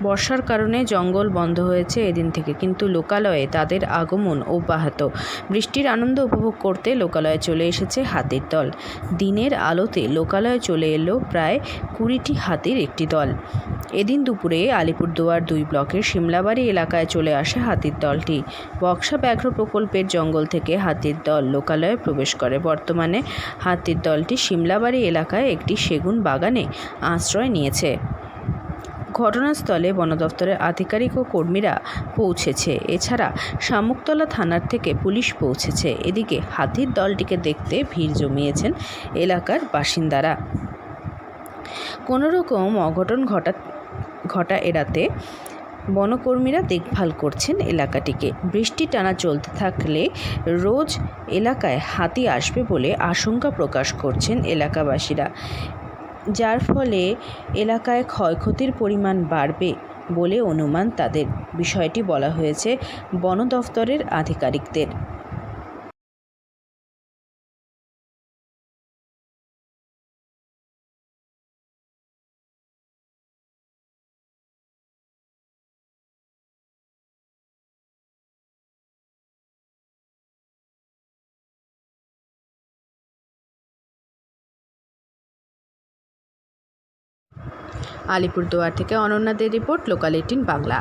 বর্ষার কারণে জঙ্গল বন্ধ হয়েছে এদিন থেকে, কিন্তু লোকালয়ে তাদের আগমন অব্যাহত। বৃষ্টির আনন্দ উপভোগ করতে লোকালয়ে চলে এসেছে হাতির দল। দিনের আলোতে লোকালয়ে চলে এলো প্রায় 20টি হাতির একটি দল। এদিন দুপুরে আলিপুরদুয়ার 2 ব্লকের সিমলাবাড়ি এলাকায় চলে আসে হাতির দলটি। বক্সা ব্যাঘ্র প্রকল্পের জঙ্গল থেকে হাতির দল লোকালয়ে প্রবেশ করে। বর্তমানে হাতির দলটি সিমলাবাড়ি এলাকায় একটি সেগুন বাগানে আশ্রয় নিয়েছে। ঘটনাস্থলে বন দফতরের আধিকারিক ও কর্মীরা পৌঁছেছে। এছাড়া শামুকতলা থানার থেকে পুলিশ পৌঁছেছে। এদিকে হাতির দলটিকে দেখতে ভিড় জমিয়েছেন এলাকার বাসিন্দারা। কোনো রকম অঘটন ঘটা এড়াতে বনকর্মীরা দেখভাল করছেন এলাকাটিকে। বৃষ্টি টানা চলতে থাকলে রোজ এলাকায় হাতি আসবে বলে আশঙ্কা প্রকাশ করছেন এলাকাবাসীরা, যার ফলে এলাকায় ক্ষয়ক্ষতির পরিমাণ বাড়বে বলে অনুমান তাদের। বিষয়টি বলা হয়েছে বন দফতরের আধিকারিকদের। আলিপুরদুয়ার থেকে অনন্যা দের রিপোর্ট, লোকাল 18 বাংলা।